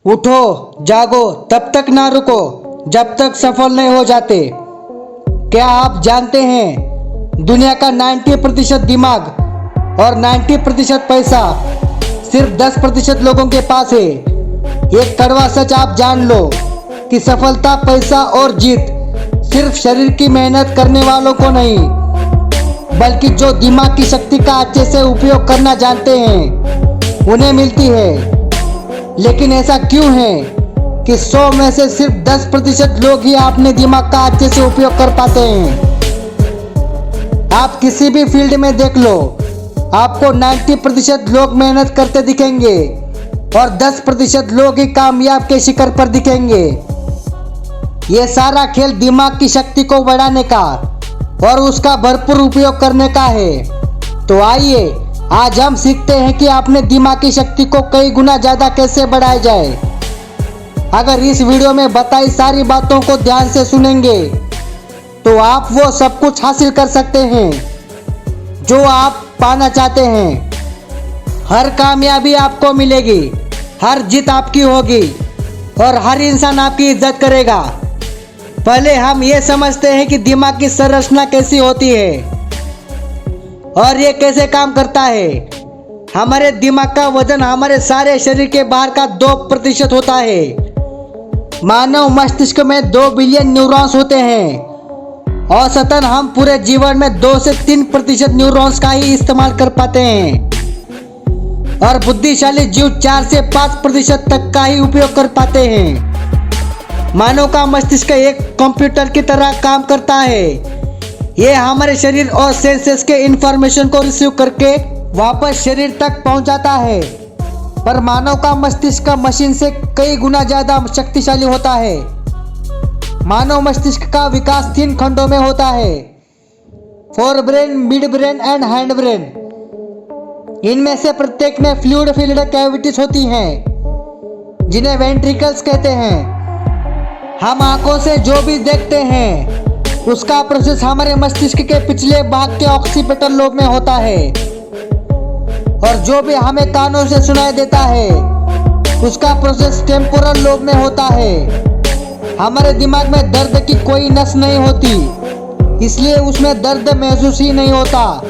उठो, जागो, तब तक ना रुको जब तक सफल नहीं हो जाते। क्या आप जानते हैं दुनिया का 90% दिमाग और 90% पैसा सिर्फ 10% लोगों के पास है। एक कड़वा सच आप जान लो कि सफलता, पैसा और जीत सिर्फ शरीर की मेहनत करने वालों को नहीं, बल्कि जो दिमाग की शक्ति का अच्छे से उपयोग करना जानते हैं उन्हें मिलती है। लेकिन ऐसा क्यों है कि 100 में से सिर्फ 10% लोग ही अपने दिमाग का अच्छे से उपयोग कर पाते हैं। आप किसी भी फील्ड में देख लो, आपको 90% लोग मेहनत करते दिखेंगे और 10% लोग ही कामयाब के शिखर पर दिखेंगे। ये सारा खेल दिमाग की शक्ति को बढ़ाने का और उसका भरपूर उपयोग करने का है। तो आइए आज हम सीखते हैं कि अपने दिमाग की शक्ति को कई गुना ज़्यादा कैसे बढ़ाया जाए। अगर इस वीडियो में बताई सारी बातों को ध्यान से सुनेंगे तो आप वो सब कुछ हासिल कर सकते हैं जो आप पाना चाहते हैं। हर कामयाबी आपको मिलेगी, हर जीत आपकी होगी और हर इंसान आपकी इज्जत करेगा। पहले हम ये समझते हैं कि दिमाग की संरचना कैसी होती है और ये कैसे काम करता है। हमारे दिमाग का वजन हमारे सारे शरीर के बाहर का 2% होता है। मानव मस्तिष्क में 2 बिलियन न्यूरॉन्स होते हैं। औसतन हम पूरे जीवन में 2 से 3% न्यूरॉन्स का ही इस्तेमाल कर पाते हैं और बुद्धिशाली जीव 4 से 5% तक का ही उपयोग कर पाते हैं। मानव का मस्तिष्क एक कंप्यूटर की तरह काम करता है। ये हमारे शरीर और सेंसेस के इंफॉर्मेशन को रिसीव करके वापस शरीर तक पहुंचाता है। पर मानव का मस्तिष्क मशीन से कई गुना ज़्यादा शक्तिशाली होता है। मानव मस्तिष्क का विकास 3 खंडों में होता है: fore brain, mid brain and hind brain. इनमें से प्रत्येक में फ्लूइड फिल्ड कैविटीज होती हैं जिन्हें वेंट्रिकल्स कहते हैं। हम आंखों से जो भी देखते हैं उसका प्रोसेस हमारे मस्तिष्क के पिछले भाग के ऑक्सीपिटल लोब में होता है और जो भी हमें कानों से सुनाई देता है उसका प्रोसेस टेम्पोरल लोब में होता है। हमारे दिमाग में दर्द की कोई नस नहीं होती, इसलिए उसमें दर्द महसूस ही नहीं होता।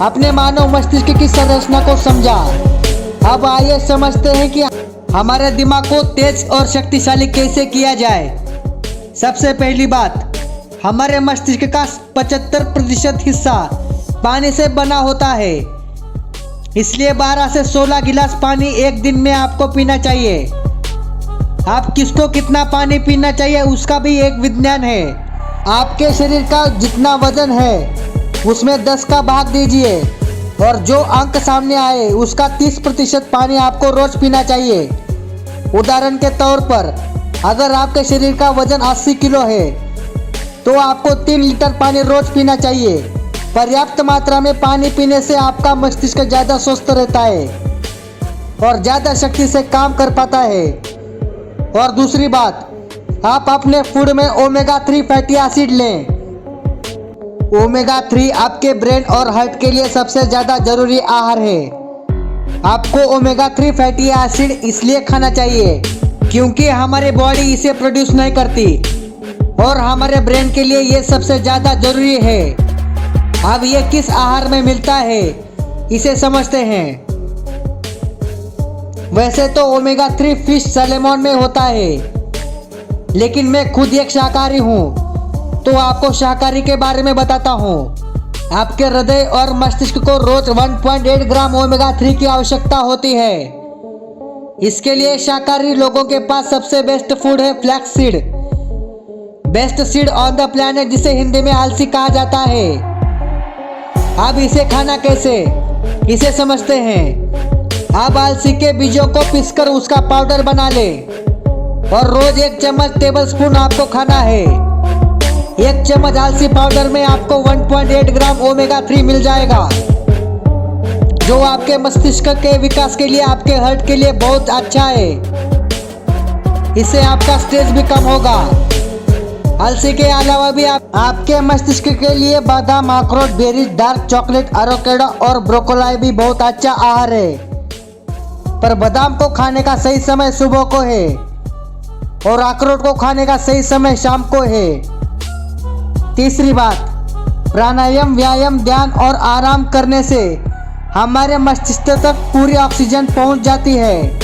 अपने मानव मस्तिष्क की संरचना को समझा। अब आइए समझते हैं कि हमारे दिमाग को तेज और शक्तिशाली कैसे किया जाए। सबसे पहली बात, हमारे मस्तिष्क का 75% हिस्सा पानी से बना होता है, इसलिए 12 से 16 गिलास पानी एक दिन में आपको पीना चाहिए। आप किसको कितना पानी पीना चाहिए उसका भी एक विज्ञान है। आपके शरीर का जितना वजन है उसमें 10 का भाग दीजिए और जो अंक सामने आए उसका 30% पानी आपको रोज पीना चाहिए। उदाहरण के तौर पर अगर आपके शरीर का वजन 80 किलो है तो आपको 3 लीटर पानी रोज पीना चाहिए। पर्याप्त मात्रा में पानी पीने से आपका मस्तिष्क ज़्यादा स्वस्थ रहता है और ज़्यादा शक्ति से काम कर पाता है। और दूसरी बात, आप अपने फूड में ओमेगा 3 फैटी एसिड लें। ओमेगा 3 आपके ब्रेन और हार्ट के लिए सबसे ज़्यादा जरूरी आहार है। आपको ओमेगा 3 फैटी एसिड इसलिए खाना चाहिए क्योंकि हमारी बॉडी इसे प्रोड्यूस नहीं करती और हमारे ब्रेन के लिए ये सबसे ज़्यादा जरूरी है। अब ये किस आहार में मिलता है इसे समझते हैं। वैसे तो ओमेगा 3 फिश सैल्मन में होता है, लेकिन मैं खुद एक शाकाहारी हूँ तो आपको शाकाहारी के बारे में बताता हूँ। आपके हृदय और मस्तिष्क को रोज 1.8 ग्राम ओमेगा 3 की आवश्यकता होती है। इसके लिए शाकाहारी लोगों के पास सबसे बेस्ट फूड है flax seed, best seed on the planet, जिसे हिंदी में आलसी कहा जाता है। अब इसे खाना कैसे, इसे समझते हैं। आप आलसी के बीजों को पीसकर उसका पाउडर बना ले और रोज 1 चम्मच टेबल स्पून आपको खाना है। 1 चम्मच आलसी पाउडर में आपको 1.8 ग्राम ओमेगा 3 मिल जाएगा, जो आपके मस्तिष्क के विकास के लिए, आपके हार्ट के लिए बहुत अच्छा है। इससे आपका स्ट्रेस भी कम होगा। अलसी के अलावा भी आपके मस्तिष्क के लिए बादाम, अखरोट, बेरीज, डार्क चॉकलेट, एवोकाडो और ब्रोकोली भी बहुत अच्छा आहार है। पर बादाम को खाने का सही समय सुबह को है और अखरोट को खाने का सही समय शाम को है। तीसरी बात, प्राणायाम, व्यायाम, ध्यान और आराम करने से हमारे मस्तिष्क तक पूरी ऑक्सीजन पहुंच जाती है,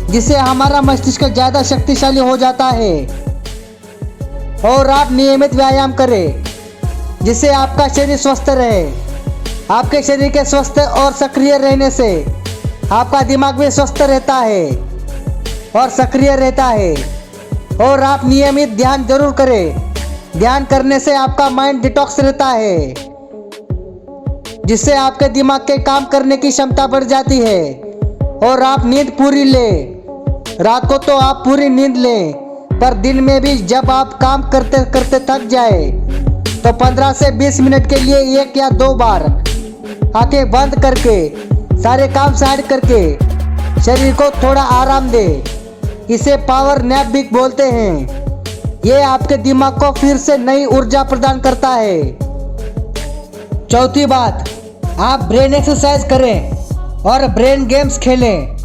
जिससे हमारा मस्तिष्क ज़्यादा शक्तिशाली हो जाता है। और आप नियमित व्यायाम करें, जिससे आपका शरीर स्वस्थ रहे। आपके शरीर के स्वस्थ और सक्रिय रहने से आपका दिमाग भी स्वस्थ रहता है और सक्रिय रहता है। और आप नियमित ध्यान जरूर करें। ध्यान करने से आपका माइंड डिटॉक्स रहता है, जिससे आपके दिमाग के काम करने की क्षमता बढ़ जाती है। और आप नींद पूरी लें। रात को तो आप पूरी नींद लें, पर दिन में भी जब आप काम करते करते थक जाए तो 15 से 20 मिनट के लिए 1 या 2 बार आंखें बंद करके सारे काम साइड करके शरीर को थोड़ा आराम दे। इसे पावर नैप भी बोलते हैं। ये आपके दिमाग को फिर से नई ऊर्जा प्रदान करता है। चौथी बात, आप ब्रेन एक्सरसाइज करें और ब्रेन गेम्स खेलें।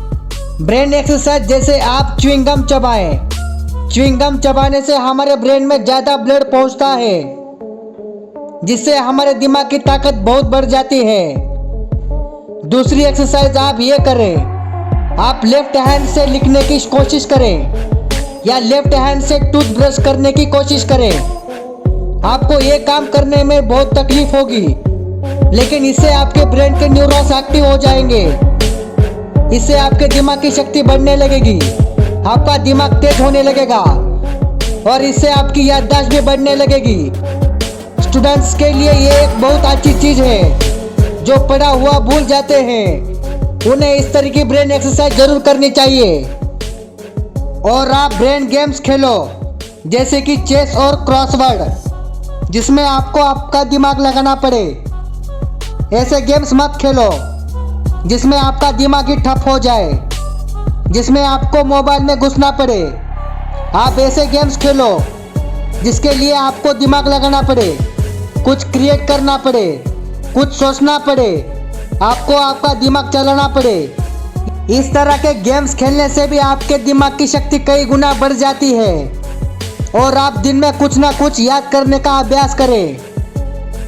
ब्रेन एक्सरसाइज जैसे आप च्युइंगम चबाएं। च्युइंगम चबाने से हमारे ब्रेन में ज़्यादा ब्लड पहुंचता है, जिससे हमारे दिमाग की ताकत बहुत बढ़ जाती है। दूसरी एक्सरसाइज आप ये करें, आप लेफ्ट हैंड से लिखने की कोशिश करें या लेफ्ट हैंड से टूथब्रश करने की कोशिश करें। आपको ये काम करने में बहुत तकलीफ होगी, लेकिन इससे आपके ब्रेन के न्यूरॉन्स एक्टिव हो जाएंगे। इससे आपके दिमाग की शक्ति बढ़ने लगेगी, आपका दिमाग तेज होने लगेगा और इससे आपकी याददाश्त भी बढ़ने लगेगी। स्टूडेंट्स के लिए ये एक बहुत अच्छी चीज़ है। जो पढ़ा हुआ भूल जाते हैं, उन्हें इस तरह की ब्रेन एक्सरसाइज जरूर करनी चाहिए। और आप ब्रेन गेम्स खेलो, जैसे कि चेस और क्रॉसवर्ड, जिसमें आपको आपका दिमाग लगाना पड़े। ऐसे गेम्स मत खेलो जिसमें आपका दिमाग ही ठप हो जाए, जिसमें आपको मोबाइल में घुसना पड़े। आप ऐसे गेम्स खेलो जिसके लिए आपको दिमाग लगाना पड़े, कुछ क्रिएट करना पड़े, कुछ सोचना पड़े, आपको आपका दिमाग चलाना पड़े। इस तरह के गेम्स खेलने से भी आपके दिमाग की शक्ति कई गुना बढ़ जाती है। और आप दिन में कुछ ना कुछ याद करने का अभ्यास करें,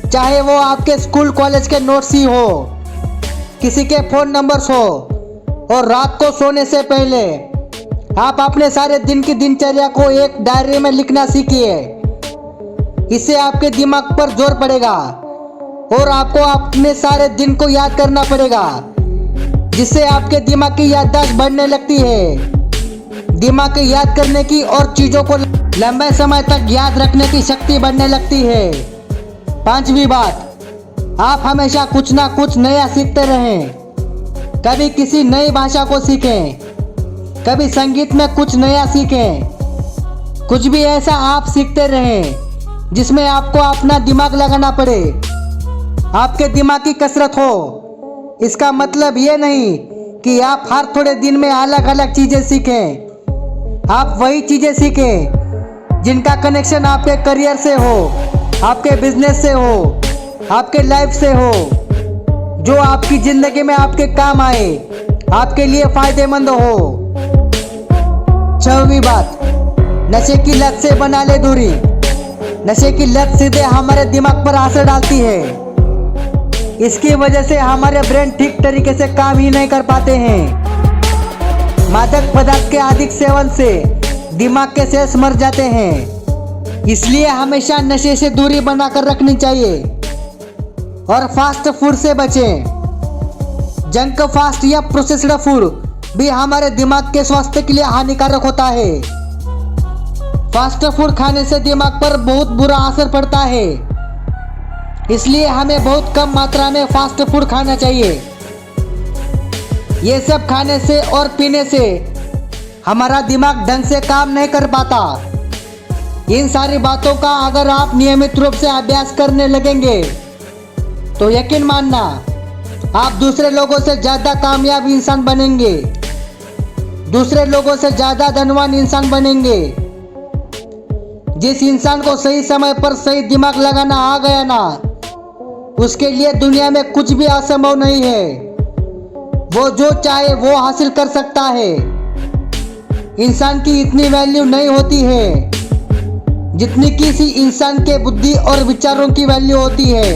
चाहे वो आपके स्कूल कॉलेज के नोट्स ही हो, किसी के फ़ोन नंबर्स हो। और रात को सोने से पहले आप अपने सारे दिन की दिनचर्या को एक डायरी में लिखना सीखिए। इससे आपके दिमाग पर जोर पड़ेगा और आपको अपने सारे दिन को याद करना पड़ेगा, जिससे आपके दिमाग की याददाश्त बढ़ने लगती है। दिमाग की याद करने की और चीज़ों को लंबे समय तक याद रखने की शक्ति बढ़ने लगती है। पांचवी बात, आप हमेशा कुछ ना कुछ नया सीखते रहें। कभी किसी नई भाषा को सीखें, कभी संगीत में कुछ नया सीखें। कुछ भी ऐसा आप सीखते रहें जिसमें आपको अपना दिमाग लगाना पड़े, आपके दिमाग की कसरत हो। इसका मतलब ये नहीं कि आप हर थोड़े दिन में अलग अलग चीज़ें सीखें। आप वही चीज़ें सीखें जिनका कनेक्शन आपके करियर से हो, आपके बिजनेस से हो, आपके लाइफ से हो, जो आपकी ज़िंदगी में आपके काम आए, आपके लिए फ़ायदेमंद हो। छठवीं बात, नशे की लत से बना ले दूरी। नशे की लत सीधे हमारे दिमाग पर असर डालती है। इसकी वजह से हमारे ब्रेन ठीक तरीके से काम ही नहीं कर पाते हैं। मादक पदार्थ के अधिक सेवन से दिमाग के सेल्स मर जाते हैं। इसलिए हमेशा नशे से दूरी बनाकर रखनी चाहिए। और फास्ट फूड से बचें। जंक फास्ट या प्रोसेस्ड फूड भी हमारे दिमाग के स्वास्थ्य के लिए हानिकारक होता है। फास्ट फूड खाने से दिमाग पर बहुत बुरा असर पड़ता है, इसलिए हमें बहुत कम मात्रा में फास्ट फूड खाना चाहिए। ये सब खाने से और पीने से हमारा दिमाग ढंग से काम नहीं कर पाता। इन सारी बातों का अगर आप नियमित रूप से अभ्यास करने लगेंगे तो यकीन मानना आप दूसरे लोगों से ज़्यादा कामयाब इंसान बनेंगे, दूसरे लोगों से ज़्यादा धनवान इंसान बनेंगे। जिस इंसान को सही समय पर सही दिमाग लगाना आ गया ना, उसके लिए दुनिया में कुछ भी असंभव नहीं है। वो जो चाहे वो हासिल कर सकता है। इंसान की इतनी वैल्यू नहीं होती है जितनी किसी इंसान के बुद्धि और विचारों की वैल्यू होती है।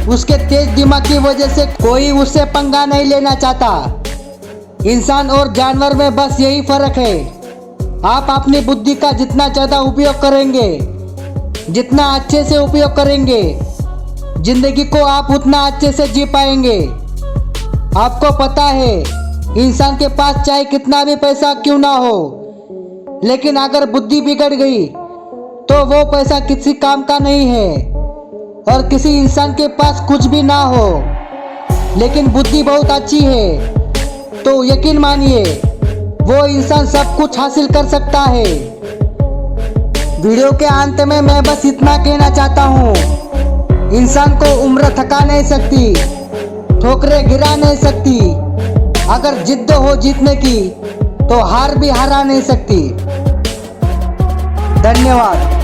उसके तेज दिमाग की वजह से कोई उससे पंगा नहीं लेना चाहता। इंसान और जानवर में बस यही फर्क है। आप अपनी बुद्धि का जितना ज़्यादा उपयोग करेंगे, जितना अच्छे से उपयोग करेंगे, जिंदगी को आप उतना अच्छे से जी पाएंगे। आपको पता है, इंसान के पास चाहे कितना भी पैसा क्यों ना हो, लेकिन अगर बुद्धि बिगड़ गई तो वो पैसा किसी काम का नहीं है। और किसी इंसान के पास कुछ भी ना हो लेकिन बुद्धि बहुत अच्छी है तो यकीन मानिए वो इंसान सब कुछ हासिल कर सकता है। वीडियो के अंत में मैं बस इतना कहना चाहता हूँ, इंसान को उम्र थका नहीं सकती, ठोकरें गिरा नहीं सकती। अगर जिद्द हो जीतने की तो हार भी हरा नहीं सकती। धन्यवाद।